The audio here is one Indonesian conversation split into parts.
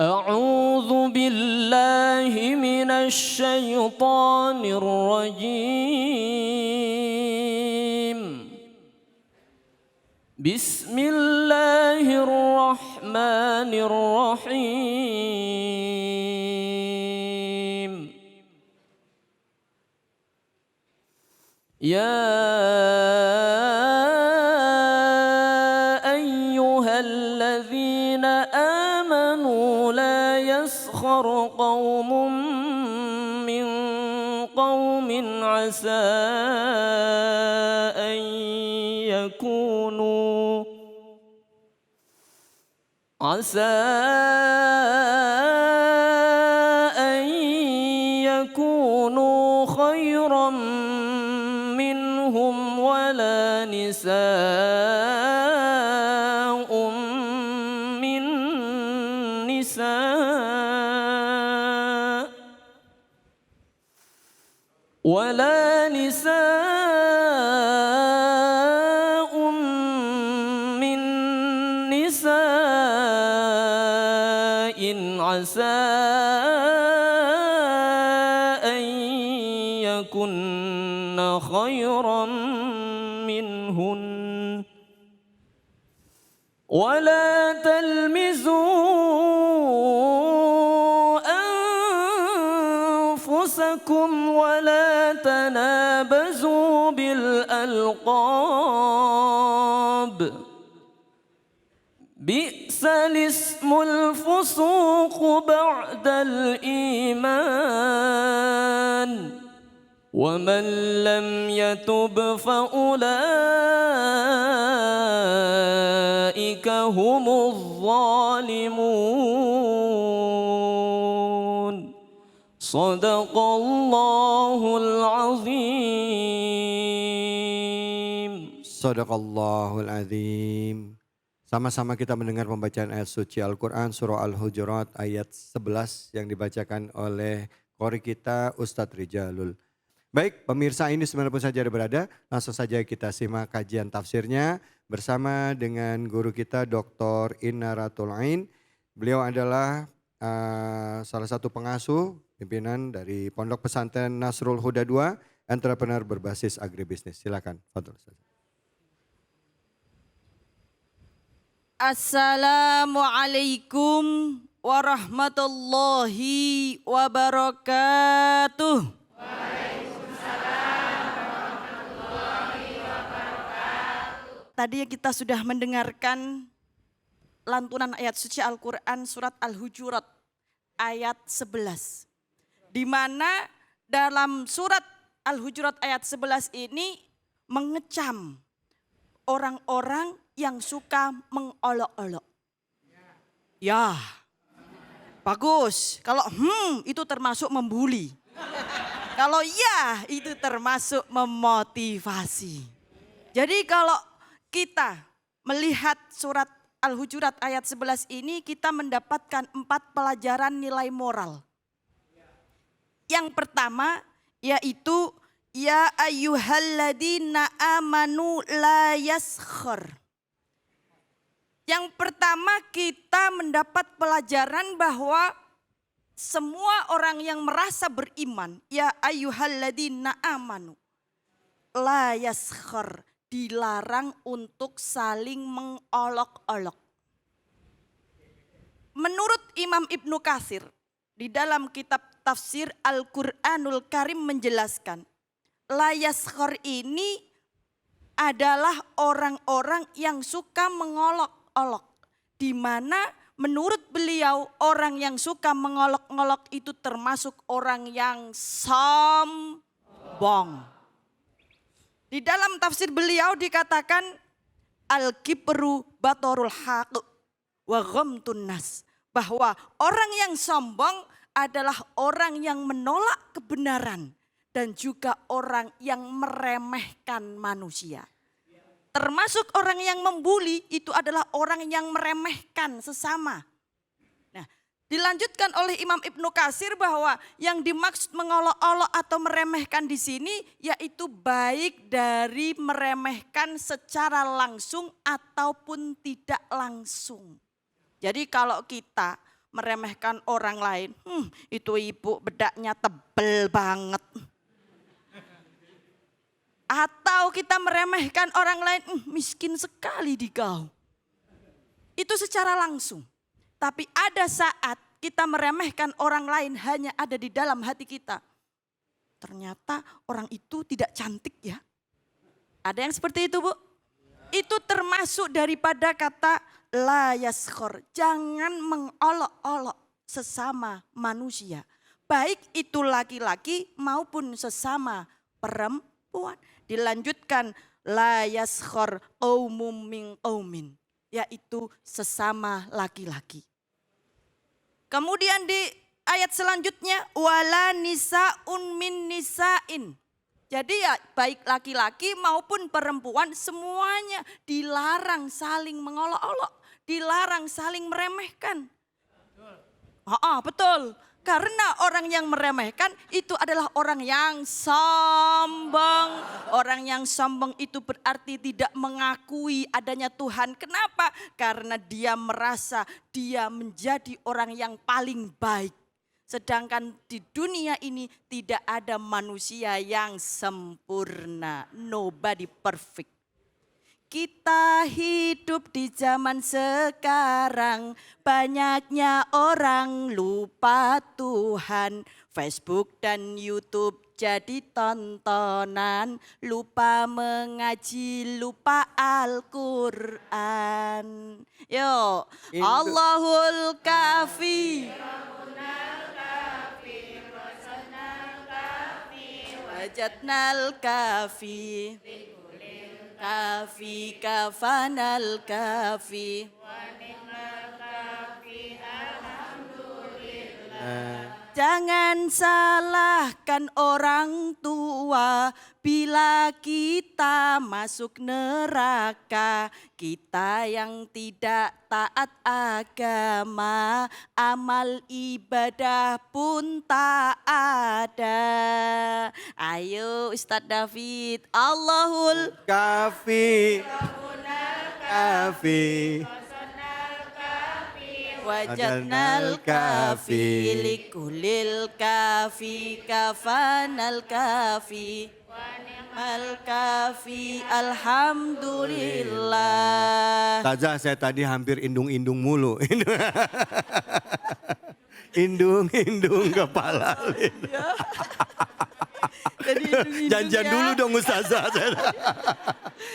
أعوذ بالله من الشيطان الرجيم. بسم الله الرحمن الرحيم. يا أيها الذين آمنوا لا يسخر قوم من قوم عسى أن يكونوا خيرا منهم ولا نساء من نساء عسى أن يكن خيرا منهن ولا تلمزوا أنفسكم ولا تنابزوا بالألقاب بئس الاسم الفسوق بعد الإيمان ومن لم يتب فأولئك هم الظالمون. صدق الله العظيم. Sadaqallahul azim. Sama-sama kita mendengar pembacaan ayat suci Al-Quran surah Al-Hujurat ayat 11 yang dibacakan oleh qori kita Ustadz Rijalul. Baik pemirsa ini dimanapun saja berada, langsung saja kita simak kajian tafsirnya bersama dengan guru kita Dr. Innaratul Ain. Beliau adalah salah satu pengasuh pimpinan dari Pondok Pesantren Nasrul Huda II, entrepreneur berbasis agribisnis. Silakan, Fadl. Assalamualaikum warahmatullahi wabarakatuh. Waalaikumsalam warahmatullahi wabarakatuh. Tadi kita sudah mendengarkan lantunan ayat suci Al-Quran surat Al-Hujurat ayat 11. Di mana dalam surat Al-Hujurat ayat 11 ini mengecam orang-orang yang suka mengolok-olok. Ya, bagus. Kalau itu termasuk membuli. Kalau ya itu termasuk memotivasi. Jadi kalau kita melihat surat Al-Hujurat ayat 11 ini kita mendapatkan 4 pelajaran nilai moral. Yang pertama yaitu ya ayyuhalladzina amanu la yaskhar. Yang pertama kita mendapat pelajaran bahwa semua orang yang merasa beriman, ya ayyuhalladzina amanu, la yaskhar, dilarang untuk saling mengolok-olok. Menurut Imam Ibnu Katsir, di dalam kitab tafsir Al-Quranul Karim menjelaskan, la yaskhar ini adalah orang-orang yang suka mengolok-olok, di mana menurut beliau orang yang suka mengolok-olok itu termasuk orang yang sombong. Di dalam tafsir beliau dikatakan al-kibru batorul haq wa ghamtun nas, bahwa orang yang sombong adalah orang yang menolak kebenaran dan juga orang yang meremehkan manusia. Termasuk orang yang membuli itu adalah orang yang meremehkan sesama. Nah, dilanjutkan oleh Imam Ibnu Katsir bahwa yang dimaksud mengolok-olok atau meremehkan di sini yaitu baik dari meremehkan secara langsung ataupun tidak langsung. Jadi kalau kita meremehkan orang lain. Itu ibu bedaknya tebel banget. Atau kita meremehkan orang lain, miskin sekali di kau. Itu secara langsung. Tapi ada saat kita meremehkan orang lain hanya ada di dalam hati kita. Ternyata orang itu tidak cantik ya. Ada yang seperti itu, Bu? Itu termasuk daripada kata la yaskhor. Jangan mengolok-olok sesama manusia. Baik itu laki-laki maupun sesama perempuan. Dilanjutkan la yaskhor qaumum min qaumin, yaitu sesama laki-laki. Kemudian di ayat selanjutnya wala nisaun min nisain. Jadi ya baik laki-laki maupun perempuan semuanya dilarang saling mengolok-olok, dilarang saling meremehkan. Betul. Karena orang yang meremehkan itu adalah orang yang sombong. Orang yang sombong itu berarti tidak mengakui adanya Tuhan. Kenapa? Karena dia merasa dia menjadi orang yang paling baik. Sedangkan di dunia ini tidak ada manusia yang sempurna. Nobody perfect. Kita hidup di zaman sekarang, banyaknya orang lupa Tuhan. Facebook dan YouTube jadi tontonan, lupa mengaji, lupa Al-Quran. Yo, Allahul Kafi. Wajadnal Kafi. Kafi kafanal kafi. Jangan salahkan orang tua bila kita masuk neraka. Kita yang tidak taat agama, amal ibadah pun tak ada. Ayo Ustadz David, Allahul Kafi. Kafi. Wajadnal kafi likulil kafi kafanal kafi mal kafi alhamdulillah. Ustazah, saya tadi hampir indung-indung mulu. Indung-indung kepala. Janjian dulu dong Ustazah.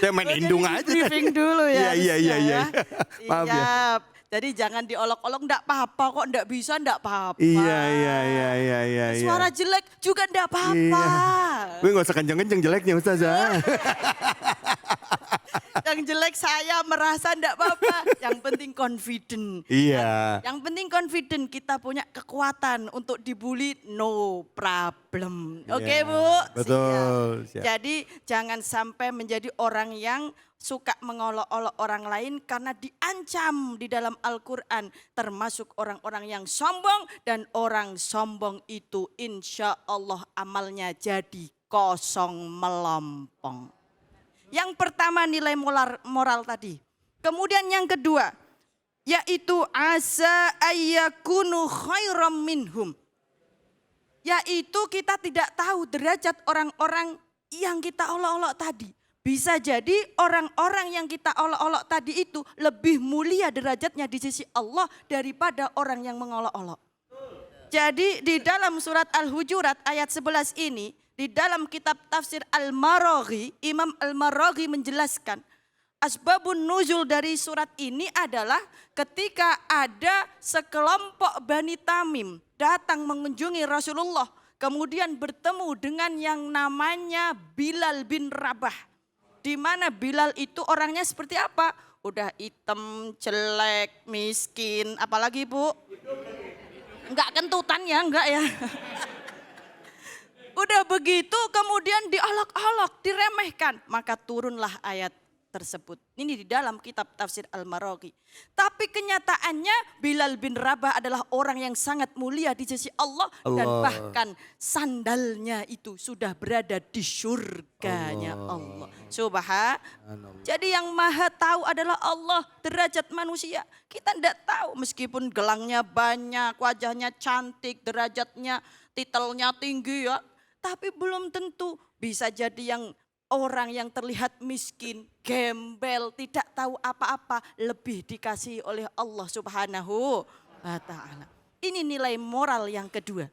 Saya main indung aja. Briefing dulu ya. Iya. Maaf ya. Jadi jangan diolok-olok, enggak apa-apa kok, enggak bisa enggak apa-apa. Iya. Suara jelek juga enggak apa-apa. Gue gak usah kenceng-kenceng jeleknya Ustazah. Yang jelek saya merasa enggak apa-apa. Yang penting confident. Iya. Yang penting confident, kita punya kekuatan untuk dibully, no problem. Oke, Bu? Betul. Siap. Jadi jangan sampai menjadi orang yang suka mengolok-olok orang lain karena diancam di dalam Al-Quran. Termasuk orang-orang yang sombong, dan orang sombong itu insya Allah amalnya jadi kosong melompong. Yang pertama nilai moral tadi. Kemudian yang kedua yaitu asa ayyakunu khairam minhum. Yaitu kita tidak tahu derajat orang-orang yang kita olok-olok tadi. Bisa jadi orang-orang yang kita olok-olok tadi itu lebih mulia derajatnya di sisi Allah daripada orang yang mengolok-olok. Jadi di dalam surat Al-Hujurat ayat 11 ini, di dalam kitab tafsir Al-Maraghi, Imam Al-Maraghi menjelaskan asbabun nuzul dari surat ini adalah ketika ada sekelompok Bani Tamim datang mengunjungi Rasulullah, kemudian bertemu dengan yang namanya Bilal bin Rabah. Di mana Bilal itu orangnya seperti apa? Udah hitam, jelek, miskin, apalagi Bu? Enggak kentutan ya, enggak ya? Udah begitu kemudian diolok-olok, diremehkan. Maka turunlah ayat tersebut. Ini di dalam kitab tafsir Al-Maraghi. Tapi kenyataannya Bilal bin Rabah adalah orang yang sangat mulia di sisi Allah. Dan bahkan sandalnya itu sudah berada di surganya Allah. Subhanallah. Jadi yang maha tahu adalah Allah, derajat manusia. Kita tidak tahu meskipun gelangnya banyak, wajahnya cantik, derajatnya, titelnya tinggi ya. Tapi belum tentu bisa jadi yang orang yang terlihat miskin, gembel, tidak tahu apa-apa, lebih dikasihi oleh Allah Subhanahu wa Ta'ala. Ini nilai moral yang kedua.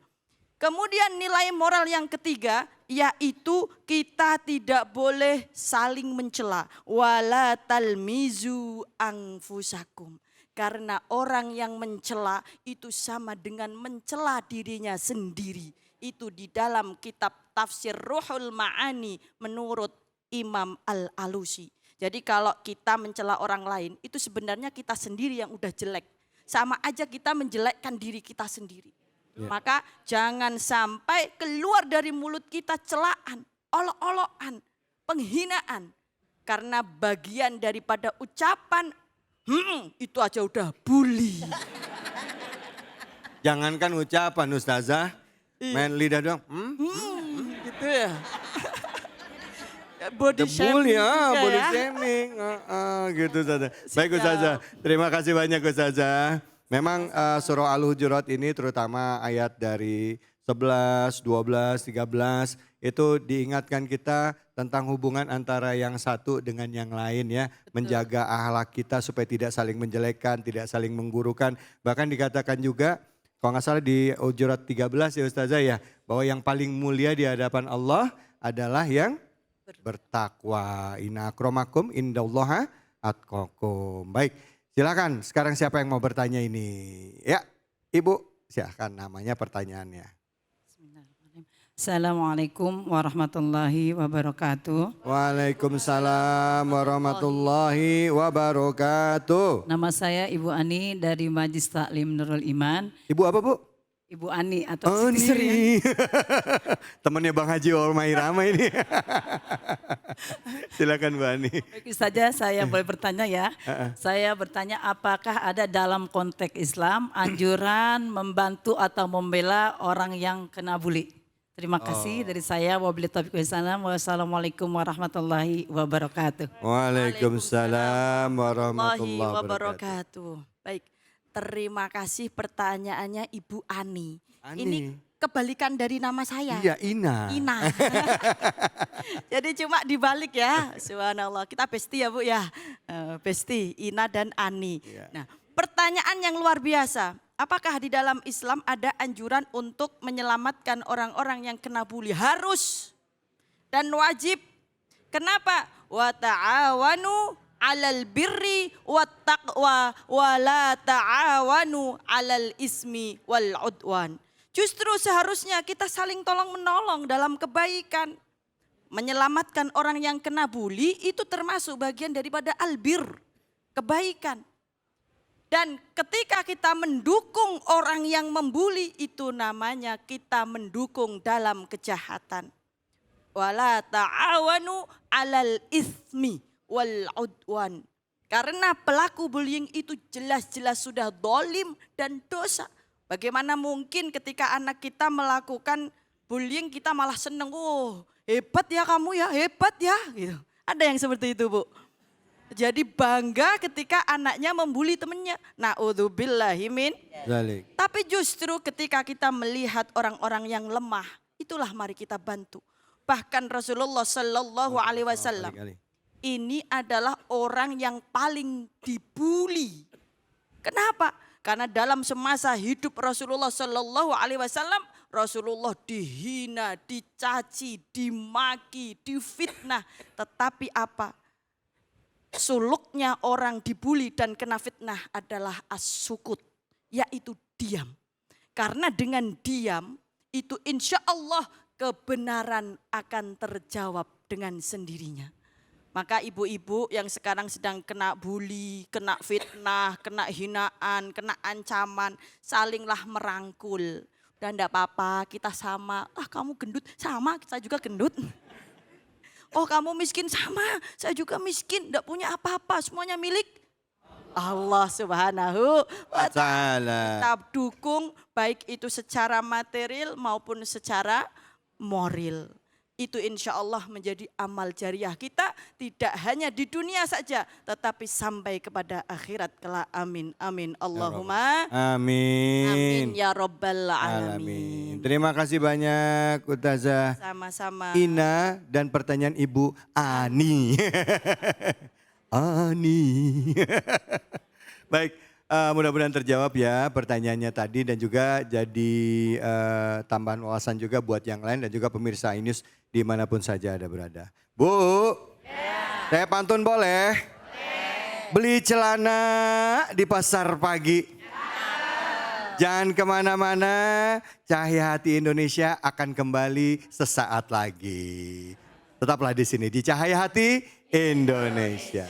Kemudian nilai moral yang ketiga, yaitu kita tidak boleh saling mencela. Wala talmizu anfusakum. Karena orang yang mencela itu sama dengan mencela dirinya sendiri. Itu di dalam kitab tafsir Ruhul Ma'ani menurut Imam Al-Alusi. Jadi kalau kita mencela orang lain itu sebenarnya kita sendiri yang udah jelek. Sama aja kita menjelekkan diri kita sendiri. Ya. Maka jangan sampai keluar dari mulut kita celaan, olok-olokan, penghinaan. Karena bagian daripada ucapan, itu aja udah bully. Jangankan ucapan Ustazah. Main lidah doang, gitu ya. Body shaming ya, juga body ya. shaming. Gitu Ustazah. Baik Ustazah, terima kasih banyak Ustazah. Memang surah Al-Hujurat ini terutama ayat dari 11, 12, 13 itu diingatkan kita tentang hubungan antara yang satu dengan yang lain ya. Betul. Menjaga akhlak kita supaya tidak saling menjelekkan, tidak saling menggurukan. Bahkan dikatakan juga kalau nggak salah di Hujurat 13 ya Ustazah ya, bahwa yang paling mulia di hadapan Allah adalah yang bertakwa. Inna akramakum indallaha atqakum. Baik, silakan sekarang siapa yang mau bertanya ini? Ya, Ibu, silakan namanya pertanyaannya. Assalamualaikum warahmatullahi wabarakatuh. Waalaikumsalam warahmatullahi wabarakatuh. Nama saya Ibu Ani dari Majlis Taklim Nurul Iman. Ibu apa Bu? Ibu Ani atau Ani. Siti Surya. Temannya Bang Haji Ormai Rama ini. Silakan Bu Ani. Baik saja saya boleh bertanya ya. Saya bertanya apakah ada dalam konteks Islam anjuran membantu atau membela orang yang kena bully? Terima kasih dari saya. Wassalamualaikum warahmatullahi wabarakatuh. Waalaikumsalam warahmatullahi wabarakatuh. Baik, terima kasih pertanyaannya Ibu Ani. Ani. Ini kebalikan dari nama saya. Iya, Ina. Ina. Jadi cuma dibalik ya. Subhanallah. Kita besti ya Bu ya. Besti, Ina dan Ani. Iya. Nah, pertanyaan yang luar biasa. Apakah di dalam Islam ada anjuran untuk menyelamatkan orang-orang yang kena bully? Harus dan wajib. Kenapa? Wa ta'awanu 'alal birri wat taqwa wa la ta'awanu 'alal ismi wal 'udwan. Justru seharusnya kita saling tolong menolong dalam kebaikan. Menyelamatkan orang yang kena bully itu termasuk bagian daripada albir, kebaikan. Dan ketika kita mendukung orang yang membuli itu namanya kita mendukung dalam kejahatan. Wala ta'awanu 'alal ismi wal 'udwan. Karena pelaku bullying itu jelas-jelas sudah dolim dan dosa. Bagaimana mungkin ketika anak kita melakukan bullying kita malah seneng. Oh hebat ya kamu ya, hebat ya. Gitu. Ada yang seperti itu Bu. Jadi bangga ketika anaknya membuli temannya. Na'udzubillahi min dzalik. Tapi justru ketika kita melihat orang-orang yang lemah, itulah mari kita bantu. Bahkan Rasulullah Sallallahu Alaihi Wasallam ini adalah orang yang paling dibuli. Kenapa? Karena dalam semasa hidup Rasulullah Sallallahu Alaihi Wasallam, Rasulullah dihina, dicaci, dimaki, difitnah. Tetapi apa? Suluknya orang dibuli dan kena fitnah adalah as-sukut, yaitu diam. Karena dengan diam itu insya Allah kebenaran akan terjawab dengan sendirinya. Maka ibu-ibu yang sekarang sedang kena bully, kena fitnah, kena hinaan, kena ancaman, salinglah merangkul. Dan enggak apa-apa, kita sama. Ah kamu gendut, sama saya juga gendut. Oh kamu miskin, sama saya juga miskin, tidak punya apa-apa, semuanya milik Allah Subhanahu wa Ta'ala. Kita dukung baik itu secara material maupun secara moral. Itu insya Allah menjadi amal jariah kita, tidak hanya di dunia saja tetapi sampai kepada akhirat kelak. Amin amin Allahumma Amin. amin ya rabbal Alamin. alamin. Terima kasih banyak Ustazah Sama-sama. Ina dan pertanyaan Ibu Ani. Ani. Baik, mudah-mudahan terjawab ya pertanyaannya tadi dan juga jadi tambahan wawasan juga buat yang lain dan juga pemirsa Ainus dimanapun saja ada berada. Bu, saya pantun boleh? Beli celana di pasar pagi. Jangan kemana-mana, Cahaya Hati Indonesia akan kembali sesaat lagi. Tetaplah di sini di Cahaya Hati Indonesia.